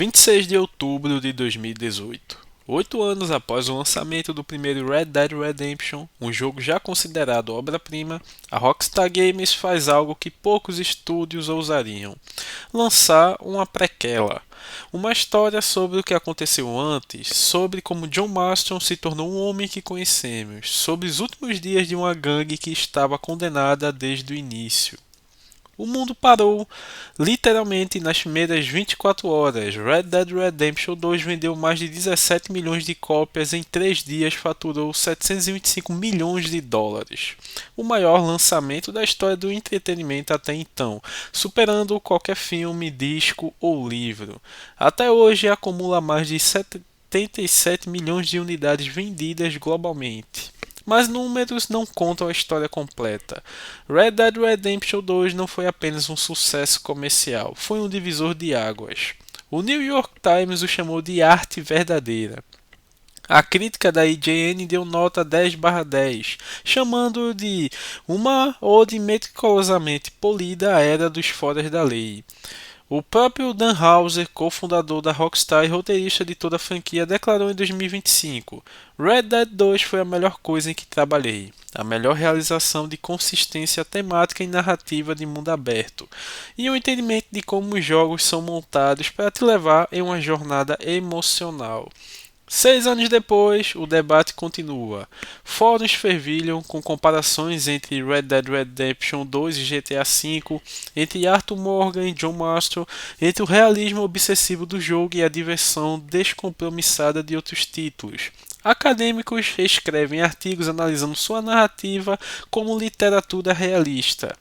26 de outubro de 2018. 8 anos após o lançamento do primeiro Red Dead Redemption, um jogo já considerado obra-prima, a Rockstar Games faz algo que poucos estúdios ousariam: lançar uma prequela. Uma história sobre o que aconteceu antes, sobre como John Marston se tornou um homem que conhecemos, sobre os últimos dias de uma gangue que estava condenada desde o início. O mundo parou, literalmente, nas primeiras 24 horas. Red Dead Redemption 2 vendeu mais de 17 milhões de cópias em 3 dias, faturou 725 milhões de dólares. O maior lançamento da história do entretenimento até então, superando qualquer filme, disco ou livro. Até hoje acumula mais de 77 milhões de unidades vendidas globalmente. Mas números não contam a história completa. Red Dead Redemption 2 não foi apenas um sucesso comercial, foi um divisor de águas. O New York Times o chamou de arte verdadeira. A crítica da IGN deu nota 10/10, chamando-o de uma ode meticulosamente polida à era dos foras da lei. O próprio Dan Houser, cofundador da Rockstar e roteirista de toda a franquia, declarou em 2025: Red Dead 2 foi a melhor coisa em que trabalhei, a melhor realização de consistência temática e narrativa de mundo aberto, e um entendimento de como os jogos são montados para te levar em uma jornada emocional. 6 anos depois, o debate continua. Fóruns fervilham com comparações entre Red Dead Redemption 2 e GTA V, entre Arthur Morgan e John Marston, entre o realismo obsessivo do jogo e a diversão descompromissada de outros títulos. Acadêmicos escrevem artigos analisando sua narrativa como literatura realista.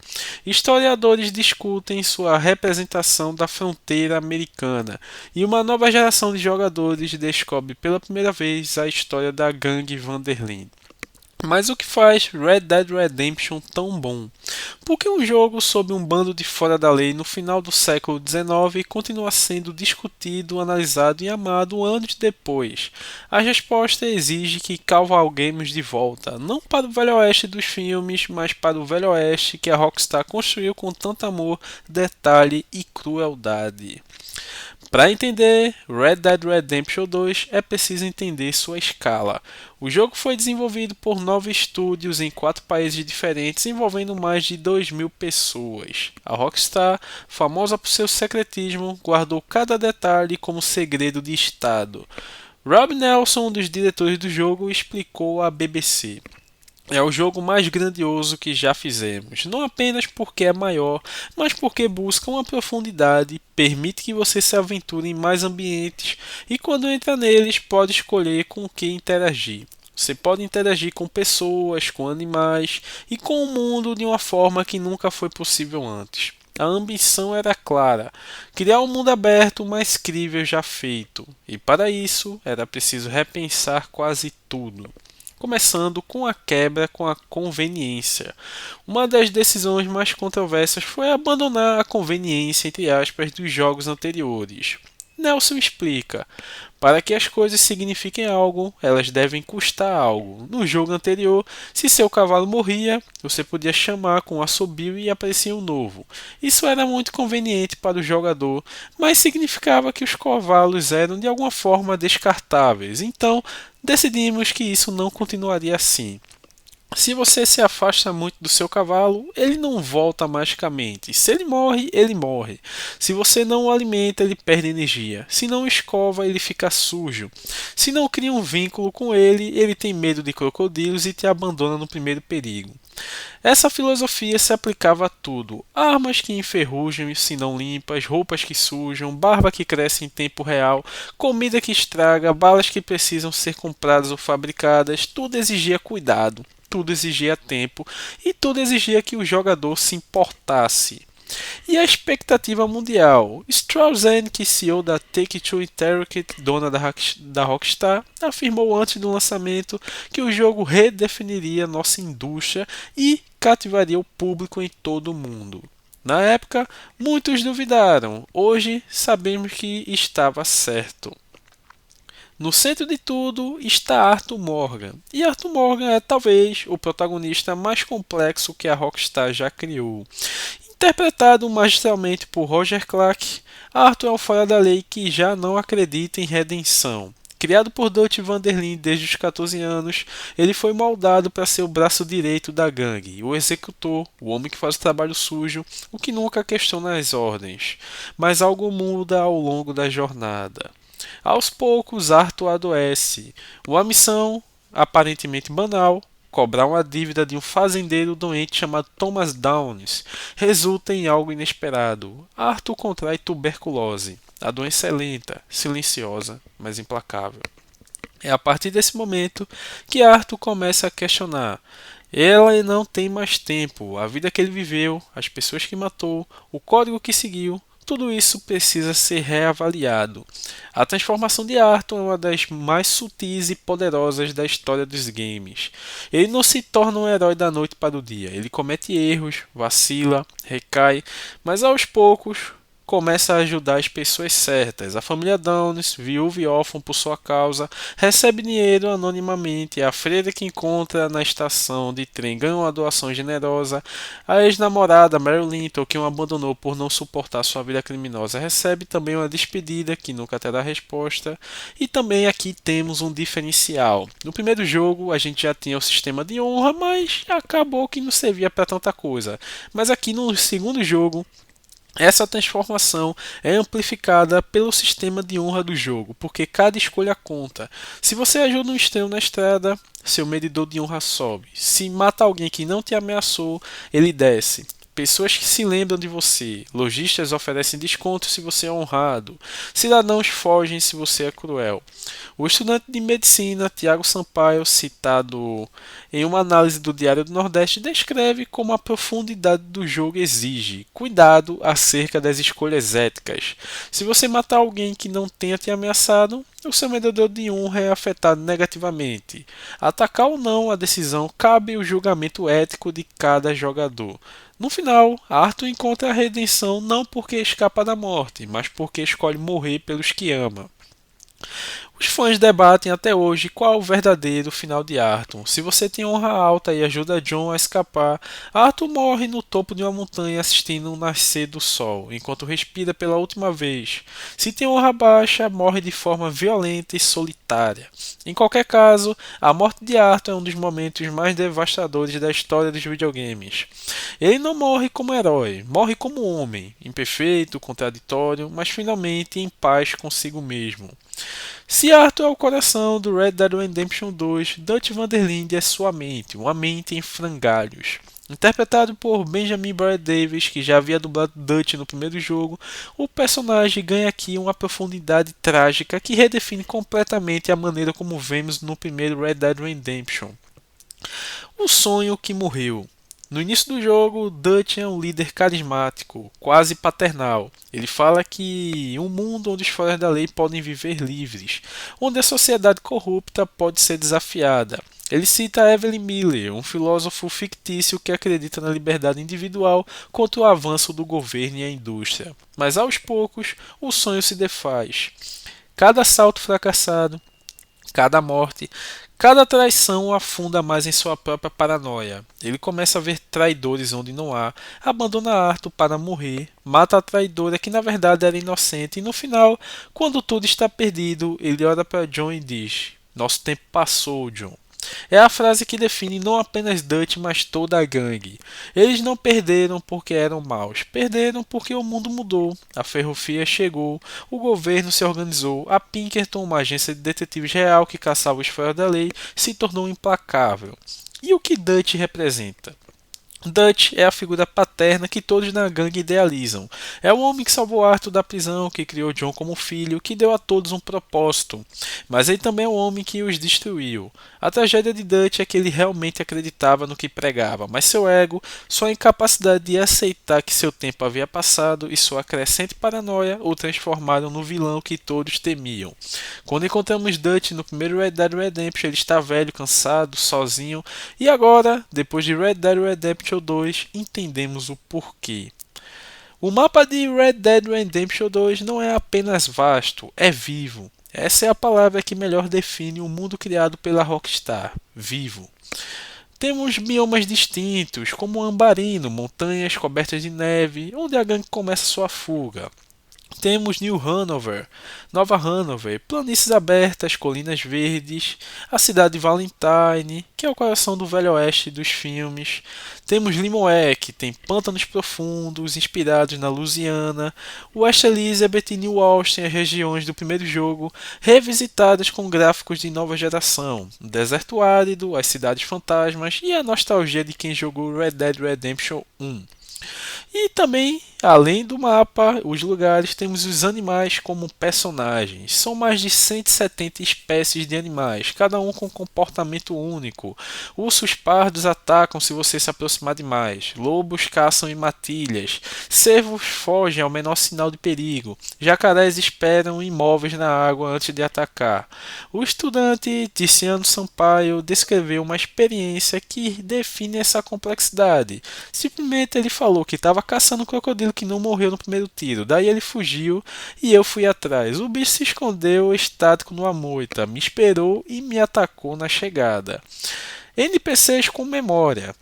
Historiadores discutem sua representação da fronteira americana. E uma nova geração de jogadores descobre pela primeira vez a história da gangue Vanderlyn. Mas o que faz Red Dead Redemption tão bom? Por que um jogo sobre um bando de fora da lei no final do século XIX continua sendo discutido, analisado e amado anos depois? A resposta exige que cavalguemos de volta, não para o Velho Oeste dos filmes, mas para o Velho Oeste que a Rockstar construiu com tanto amor, detalhe e crueldade. Para entender Red Dead Redemption 2 é preciso entender sua escala. O jogo foi desenvolvido por 9 estúdios em 4 países diferentes, envolvendo mais de 2.000 pessoas. A Rockstar, famosa por seu secretismo, guardou cada detalhe como segredo de estado. Rob Nelson, um dos diretores do jogo, explicou à BBC: é o jogo mais grandioso que já fizemos, não apenas porque é maior, mas porque busca uma profundidade, permite que você se aventure em mais ambientes e quando entra neles pode escolher com o que interagir. Você pode interagir com pessoas, com animais e com o mundo de uma forma que nunca foi possível antes. A ambição era clara: criar um mundo aberto mais crível já feito, e para isso era preciso repensar quase tudo, começando com a quebra com a conveniência. Uma das decisões mais controversas foi abandonar a conveniência, entre aspas, dos jogos anteriores. Nelson explica: para que as coisas signifiquem algo, elas devem custar algo. No jogo anterior, se seu cavalo morria, você podia chamar com um assobio e aparecia um novo. Isso era muito conveniente para o jogador, mas significava que os cavalos eram de alguma forma descartáveis. Então, decidimos que isso não continuaria assim. Se você se afasta muito do seu cavalo, ele não volta magicamente. Se ele morre, ele morre. Se você não o alimenta, ele perde energia. Se não escova, ele fica sujo. Se não cria um vínculo com ele, ele tem medo de crocodilos e te abandona no primeiro perigo. Essa filosofia se aplicava a tudo: armas que enferrujam se não limpas, roupas que sujam, barba que cresce em tempo real, comida que estraga, balas que precisam ser compradas ou fabricadas. Tudo exigia cuidado, tudo exigia tempo e tudo exigia que o jogador se importasse. E a expectativa mundial? Strauss Zelnick, CEO da Take-Two Interactive, dona da Rockstar, afirmou antes do lançamento que o jogo redefiniria nossa indústria e cativaria o público em todo o mundo. Na época, muitos duvidaram. Hoje, sabemos que estava certo. No centro de tudo está Arthur Morgan, e Arthur Morgan é talvez o protagonista mais complexo que a Rockstar já criou. Interpretado magistralmente por Roger Clark, Arthur é um fora da lei que já não acredita em redenção. Criado por Dutch Van der Linde desde os 14 anos, ele foi moldado para ser o braço direito da gangue, o executor, o homem que faz o trabalho sujo, o que nunca questiona as ordens. Mas algo muda ao longo da jornada. Aos poucos, Arthur adoece. Uma missão, aparentemente banal, cobrar uma dívida de um fazendeiro doente chamado Thomas Downes, resulta em algo inesperado. Arthur contrai tuberculose. A doença é lenta, silenciosa, mas implacável. É a partir desse momento que Arthur começa a questionar. Ela não tem mais tempo, a vida que ele viveu, as pessoas que matou, o código que seguiu, tudo isso precisa ser reavaliado. A transformação de Arthur é uma das mais sutis e poderosas da história dos games. Ele não se torna um herói da noite para o dia, ele comete erros, vacila, recai, mas aos poucos começa a ajudar as pessoas certas. A família Downes, viúva e órfã por sua causa, recebe dinheiro anonimamente. A freira que encontra na estação de trem ganha uma doação generosa. A ex-namorada Mary Linton, que o abandonou por não suportar sua vida criminosa, recebe também uma despedida que nunca terá resposta. E também aqui temos um diferencial. No primeiro jogo a gente já tinha o sistema de honra, mas acabou que não servia para tanta coisa. Mas aqui no segundo jogo essa transformação é amplificada pelo sistema de honra do jogo, porque cada escolha conta. Se você ajuda um estranho na estrada, seu medidor de honra sobe. Se mata alguém que não te ameaçou, ele desce. Pessoas que se lembram de você. Lojistas oferecem desconto se você é honrado. Cidadãos fogem se você é cruel. O estudante de medicina Tiago Sampaio, citado em uma análise do Diário do Nordeste, descreve como a profundidade do jogo exige cuidado acerca das escolhas éticas. Se você matar alguém que não tenha te ameaçado, o seu medidor de honra é afetado negativamente. Atacar ou não a decisão cabe o julgamento ético de cada jogador. No final, Arthur encontra a redenção não porque escapa da morte, mas porque escolhe morrer pelos que ama. Os fãs debatem até hoje qual é o verdadeiro final de Arthur. Se você tem honra alta e ajuda John a escapar, Arthur morre no topo de uma montanha assistindo o nascer do sol, enquanto respira pela última vez. Se tem honra baixa, morre de forma violenta e solitária. Em qualquer caso, a morte de Arthur é um dos momentos mais devastadores da história dos videogames. Ele não morre como herói, morre como homem, imperfeito, contraditório, mas finalmente em paz consigo mesmo. Se Arthur é o coração do Red Dead Redemption 2, Dutch Van der Linde é sua mente, uma mente em frangalhos. Interpretado por Benjamin Brian Davis, que já havia dublado Dutch no primeiro jogo, o personagem ganha aqui uma profundidade trágica que redefine completamente a maneira como vemos no primeiro Red Dead Redemption. O sonho que morreu. No início do jogo, Dutch é um líder carismático, quase paternal. Ele fala que um mundo onde os fora da lei podem viver livres, onde a sociedade corrupta pode ser desafiada. Ele cita Evelyn Miller, um filósofo fictício que acredita na liberdade individual contra o avanço do governo e a indústria. Mas aos poucos, o sonho se desfaz. Cada assalto fracassado, cada morte, cada traição o afunda mais em sua própria paranoia. Ele começa a ver traidores onde não há, abandona Arthur para morrer, mata a traidora que na verdade era inocente e no final, quando tudo está perdido, ele olha para John e diz: "Nosso tempo passou, John." É a frase que define não apenas Dutch, mas toda a gangue. Eles não perderam porque eram maus, perderam porque o mundo mudou, a ferrovia chegou, o governo se organizou, a Pinkerton, uma agência de detetives real que caçava os fora da lei, se tornou implacável. E o que Dutch representa? Dutch é a figura paterna que todos na gangue idealizam. É o homem que salvou Arthur da prisão, que criou John como filho, que deu a todos um propósito. Mas ele também é o homem que os destruiu. A tragédia de Dutch é que ele realmente acreditava no que pregava, mas seu ego, sua incapacidade de aceitar que seu tempo havia passado e sua crescente paranoia o transformaram no vilão que todos temiam. Quando encontramos Dutch no primeiro Red Dead Redemption, ele está velho, cansado, sozinho, e agora, depois de Red Dead Redemption 2, entendemos o porquê. O mapa de Red Dead Redemption 2 não é apenas vasto, é vivo. Essa é a palavra que melhor define o mundo criado pela Rockstar, vivo. Temos biomas distintos, como o Ambarino, montanhas cobertas de neve, onde a gangue começa sua fuga. Temos New Hanover, Nova Hanover, planícies abertas, colinas verdes, a cidade de Valentine, que é o coração do Velho Oeste dos filmes. Temos Limoé, que tem pântanos profundos, inspirados na Louisiana. West Elizabeth e New Austin, as regiões do primeiro jogo, revisitadas com gráficos de nova geração. O deserto árido, as cidades fantasmas e a nostalgia de quem jogou Red Dead Redemption 1. E também, além do mapa, os lugares, temos os animais como personagens. São mais de 170 espécies de animais, cada um com um comportamento único. Ursos pardos atacam se você se aproximar demais. Lobos caçam em matilhas. Cervos fogem ao menor sinal de perigo. Jacarés esperam imóveis na água antes de atacar. O estudante Tiziano Sampaio descreveu uma experiência que define essa complexidade. Simplesmente ele falou que estava caçando um crocodilo que não morreu no primeiro tiro. Daí ele fugiu e eu fui atrás. O bicho se escondeu estático numa moita, me esperou e me atacou na chegada. NPCs com memória.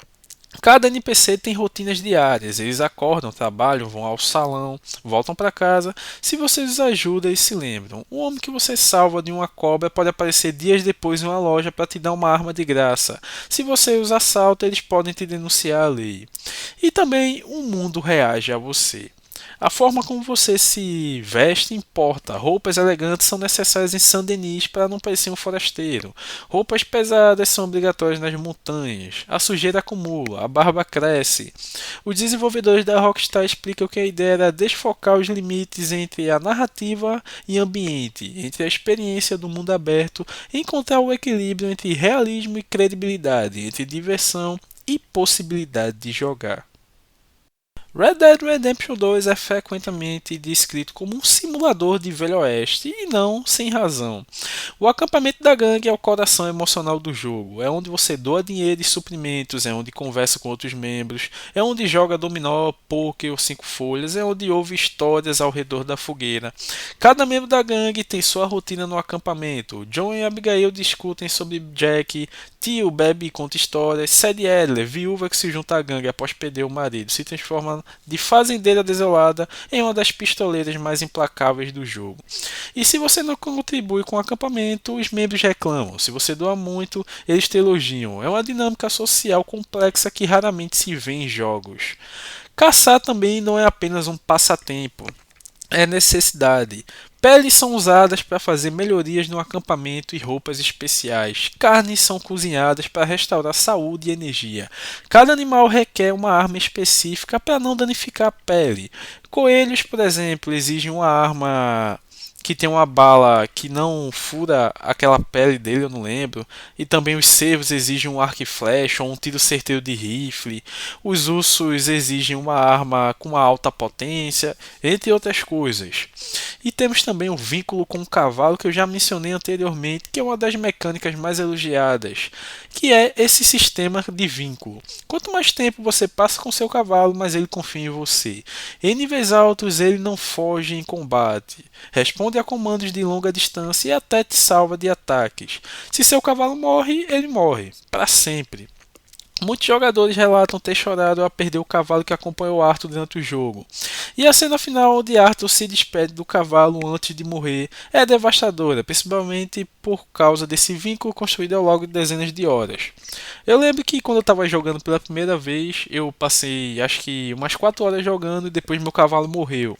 Cada NPC tem rotinas diárias, eles acordam, trabalham, vão ao salão, voltam para casa. Se você os ajuda, eles se lembram. O homem que você salva de uma cobra pode aparecer dias depois em uma loja para te dar uma arma de graça. Se você os assalta, eles podem te denunciar a lei. E também o mundo reage a você. A forma como você se veste importa. Roupas elegantes são necessárias em Saint-Denis para não parecer um forasteiro. Roupas pesadas são obrigatórias nas montanhas. A sujeira acumula, a barba cresce. Os desenvolvedores da Rockstar explicam que a ideia era desfocar os limites entre a narrativa e ambiente, entre a experiência do mundo aberto, e encontrar o equilíbrio entre realismo e credibilidade, entre diversão e possibilidade de jogar. Red Dead Redemption 2 é frequentemente descrito como um simulador de Velho Oeste, e não sem razão. O acampamento da gangue é o coração emocional do jogo, é onde você doa dinheiro e suprimentos, é onde conversa com outros membros, é onde joga dominó, pôquer ou cinco folhas, é onde ouve histórias ao redor da fogueira. Cada membro da gangue tem sua rotina no acampamento. John e Abigail discutem sobre Jack, Tio bebe e conta histórias, Sadie Adler, viúva que se junta à gangue após perder o marido, se transforma de fazendeira desolada em uma das pistoleiras mais implacáveis do jogo. E se você não contribui com o acampamento, os membros reclamam. Se você doa muito, eles te elogiam. É uma dinâmica social complexa que raramente se vê em jogos. Caçar também não é apenas um passatempo, é necessidade. Peles são usadas para fazer melhorias no acampamento e roupas especiais. Carnes são cozinhadas para restaurar saúde e energia. Cada animal requer uma arma específica para não danificar a pele. Coelhos, por exemplo, exigem uma arma que tem uma bala que não fura aquela pele dele, eu não lembro. E também os cervos exigem um arco e flecha ou um tiro certeiro de rifle. Os ursos exigem uma arma com uma alta potência, entre outras coisas. E temos também o vínculo com o cavalo que eu já mencionei anteriormente, que é uma das mecânicas mais elogiadas, que é esse sistema de vínculo. Quanto mais tempo você passa com seu cavalo, mais ele confia em você. Em níveis altos, ele não foge em combate, responde a comandos de longa distância e até te salva de ataques. Se seu cavalo morre, ele morre, para sempre. Muitos jogadores relatam ter chorado ao perder o cavalo que acompanhou Arthur durante o jogo. E a cena final onde Arthur se despede do cavalo antes de morrer é devastadora, principalmente por causa desse vínculo construído ao longo de dezenas de horas. Eu lembro que quando eu estava jogando pela primeira vez, eu passei acho que umas 4 horas jogando e depois meu cavalo morreu.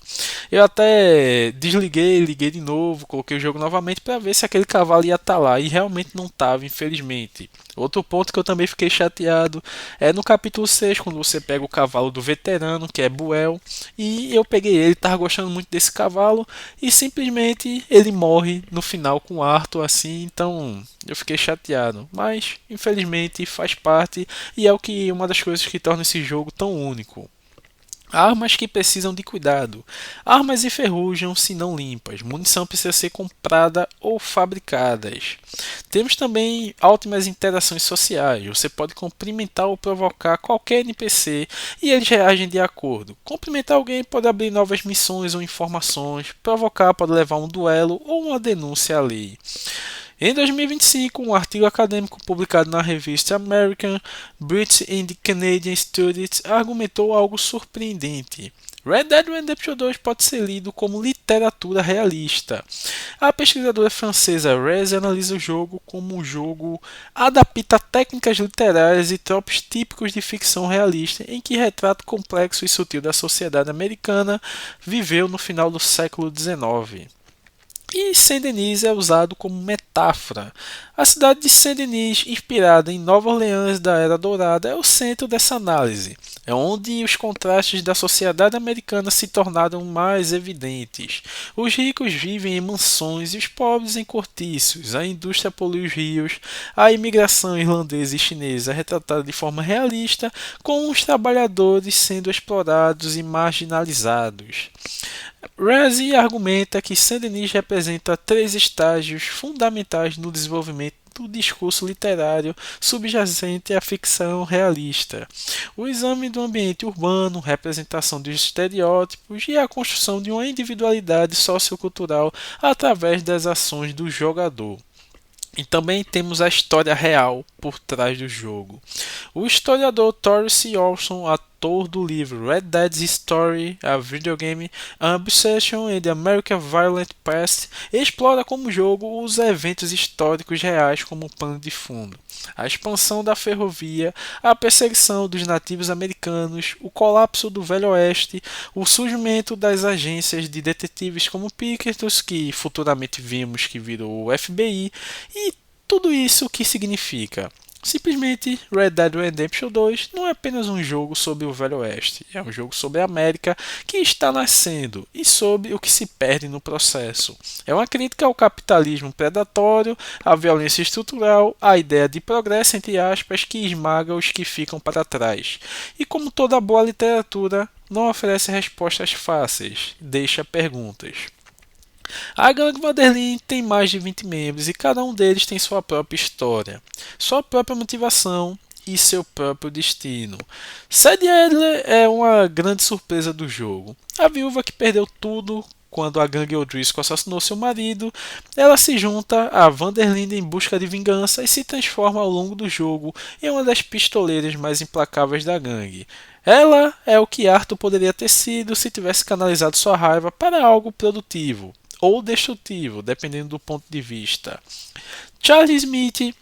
Eu até desliguei, liguei de novo, coloquei o jogo novamente para ver se aquele cavalo ia estar lá e realmente não estava, infelizmente. Outro ponto que eu também fiquei chateado é no capítulo 6, quando você pega o cavalo do veterano, que é Buell, e eu peguei ele, tava gostando muito desse cavalo, e simplesmente ele morre no final com Arthur assim, então eu fiquei chateado. Mas, infelizmente, faz parte, e é o que uma das coisas que torna esse jogo tão único. Armas que precisam de cuidado. Armas enferrujam se não limpas. Munição precisa ser comprada ou fabricadas. Temos também ótimas interações sociais. Você pode cumprimentar ou provocar qualquer NPC e eles reagem de acordo. Cumprimentar alguém pode abrir novas missões ou informações. Provocar pode levar a um duelo ou uma denúncia à lei. Em 2025, um artigo acadêmico publicado na revista American, British and Canadian Studies argumentou algo surpreendente. Red Dead Redemption 2 pode ser lido como literatura realista. A pesquisadora francesa Rez analisa o jogo como um jogo adapta técnicas literárias e tropos típicos de ficção realista em que retrato complexo e sutil da sociedade americana viveu no final do século XIX. E Saint-Denis é usado como metáfora. A cidade de Saint-Denis, inspirada em Nova Orleans da Era Dourada, é o centro dessa análise. É onde os contrastes da sociedade americana se tornaram mais evidentes. Os ricos vivem em mansões e os pobres em cortiços. A indústria polui os rios. A imigração irlandesa e chinesa é retratada de forma realista, com os trabalhadores sendo explorados e marginalizados. Razi argumenta que Saint-Denis representa três estágios fundamentais no desenvolvimento do discurso literário subjacente à ficção realista: o exame do ambiente urbano, representação dos estereótipos e a construção de uma individualidade sociocultural através das ações do jogador. E também temos a história real por trás do jogo. O historiador Torrance Olson, autor do livro Red Dead's Story, a Videogame, An Obsession in the American Violent Past, explora como jogo os eventos históricos reais como pano de fundo. A expansão da ferrovia, a perseguição dos nativos americanos, o colapso do Velho Oeste, o surgimento das agências de detetives como Pinkerton, que futuramente vimos que virou o FBI, e tudo isso o que significa? Simplesmente Red Dead Redemption 2 não é apenas um jogo sobre o Velho Oeste, é um jogo sobre a América que está nascendo e sobre o que se perde no processo. É uma crítica ao capitalismo predatório, à violência estrutural, à ideia de progresso entre aspas que esmaga os que ficam para trás. E como toda boa literatura, não oferece respostas fáceis, deixa perguntas. A gangue Vanderlyn tem mais de 20 membros e cada um deles tem sua própria história, sua própria motivação e seu próprio destino. Sadie Adler é uma grande surpresa do jogo. A viúva que perdeu tudo quando a gangue O'Driscoll assassinou seu marido, ela se junta a Vanderlyn em busca de vingança e se transforma ao longo do jogo em uma das pistoleiras mais implacáveis da gangue. Ela é o que Arthur poderia ter sido se tivesse canalizado sua raiva para algo produtivo ou destrutivo, dependendo do ponto de vista. Charlie Smith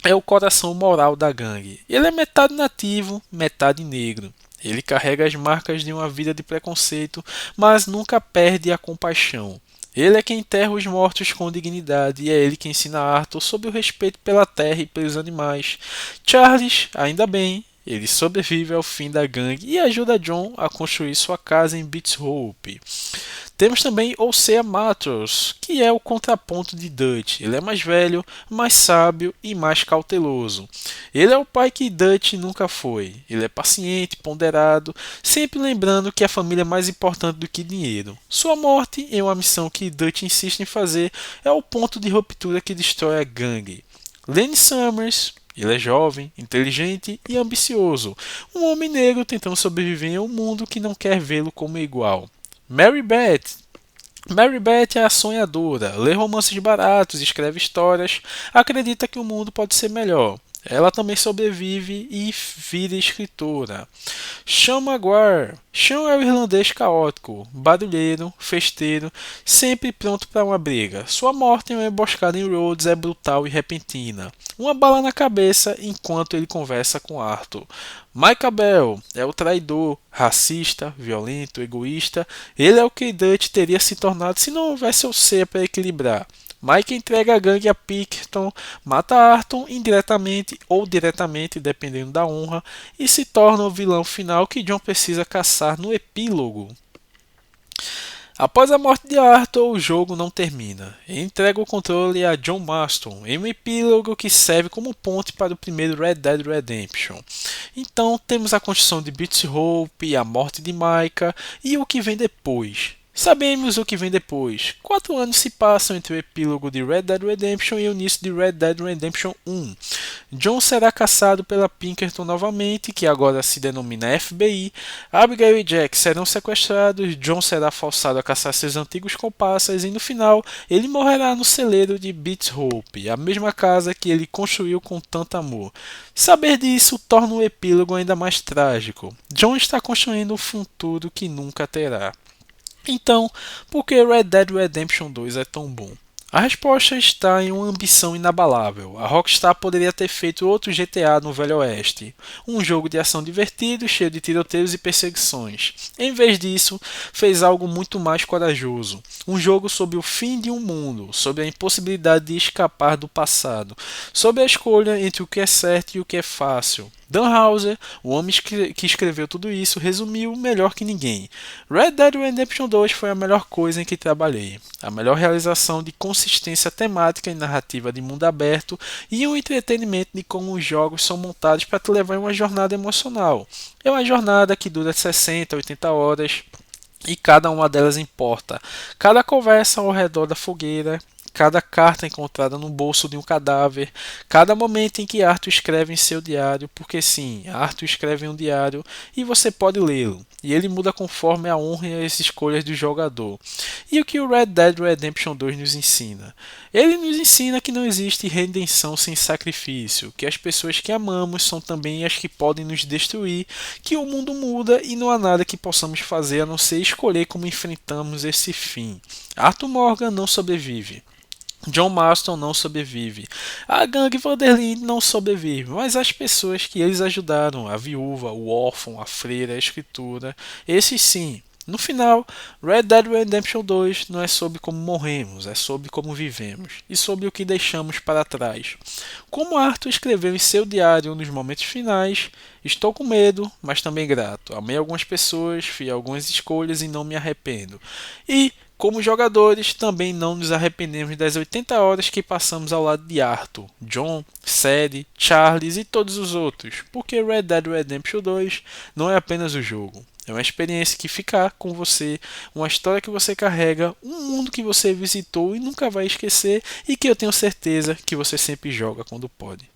é o coração moral da gangue. Ele é metade nativo, metade negro. Ele carrega as marcas de uma vida de preconceito, mas nunca perde a compaixão. Ele é quem enterra os mortos com dignidade e é ele que ensina Arthur sobre o respeito pela terra e pelos animais. Charles, ainda bem, ele sobrevive ao fim da gangue e ajuda John a construir sua casa em Beats Hope. Temos também Osea Matros, que é o contraponto de Dutch. Ele é mais velho, mais sábio e mais cauteloso. Ele é o pai que Dutch nunca foi. Ele é paciente, ponderado, sempre lembrando que a família é mais importante do que dinheiro. Sua morte, em uma missão que Dutch insiste em fazer, é o ponto de ruptura que destrói a gangue. Lenny Summers, ele é jovem, inteligente e ambicioso. Um homem negro tentando sobreviver em um mundo que não quer vê-lo como igual. Mary Beth. Mary Beth é a sonhadora, lê romances baratos, escreve histórias, acredita que o mundo pode ser melhor. Ela também sobrevive e vira escritora. Sean Maguire. Sean é o irlandês caótico, barulheiro, festeiro, sempre pronto para uma briga. Sua morte em uma emboscada em Rhodes é brutal e repentina. Uma bala na cabeça enquanto ele conversa com Arthur. Micah Bell é o traidor, racista, violento, egoísta. Ele é o que Dutch teria se tornado se não houvesse o ser para equilibrar. Mike entrega a gangue a Pinkerton, mata Arthur indiretamente ou diretamente, dependendo da honra, e se torna o vilão final que John precisa caçar no epílogo. Após a morte de Arthur, o jogo não termina. Ele entrega o controle a John Marston em um epílogo que serve como ponte para o primeiro Red Dead Redemption. Então temos a construção de Beats Hope, a morte de Micah e o que vem depois. Sabemos o que vem depois. 4 anos se passam entre o epílogo de Red Dead Redemption e o início de Red Dead Redemption 1. John será caçado pela Pinkerton novamente, que agora se denomina FBI. Abigail e Jack serão sequestrados, John será forçado a caçar seus antigos comparsas e no final ele morrerá no celeiro de Beats Hope, a mesma casa que ele construiu com tanto amor. Saber disso torna o epílogo ainda mais trágico. John está construindo um futuro que nunca terá. Então, por que Red Dead Redemption 2 é tão bom? A resposta está em uma ambição inabalável. A Rockstar poderia ter feito outro GTA no Velho Oeste, um jogo de ação divertido, cheio de tiroteios e perseguições. Em vez disso, fez algo muito mais corajoso. Um jogo sobre o fim de um mundo, sobre a impossibilidade de escapar do passado, sobre a escolha entre o que é certo e o que é fácil. Dan Houser, o homem que escreveu tudo isso, resumiu melhor que ninguém. Red Dead Redemption 2 foi a melhor coisa em que trabalhei. A melhor realização de consistência temática e narrativa de mundo aberto e um entretenimento de como os jogos são montados para te levar em uma jornada emocional. É uma jornada que dura 60, 80 horas e cada uma delas importa. Cada conversa ao redor da fogueira, cada carta encontrada no bolso de um cadáver, cada momento em que Arthur escreve em seu diário, porque sim, Arthur escreve em um diário e você pode lê-lo, e ele muda conforme a honra e as escolhas do jogador. E o que o Red Dead Redemption 2 nos ensina? Ele nos ensina que não existe redenção sem sacrifício, que as pessoas que amamos são também as que podem nos destruir, que o mundo muda e não há nada que possamos fazer a não ser escolher como enfrentamos esse fim. Arthur Morgan não sobrevive. John Marston não sobrevive. A gangue Vanderlyn não sobrevive, mas as pessoas que eles ajudaram, a viúva, o órfão, a freira, a escritura, esses sim. No final, Red Dead Redemption 2 não é sobre como morremos, é sobre como vivemos e sobre o que deixamos para trás. Como Arthur escreveu em seu diário nos momentos finais, estou com medo, mas também grato. Amei algumas pessoas, fiz algumas escolhas e não me arrependo. E como jogadores, também não nos arrependemos das 80 horas que passamos ao lado de Arthur, John, Sadie, Charles e todos os outros, porque Red Dead Redemption 2 não é apenas o jogo. É uma experiência que fica com você, uma história que você carrega, um mundo que você visitou e nunca vai esquecer e que eu tenho certeza que você sempre joga quando pode.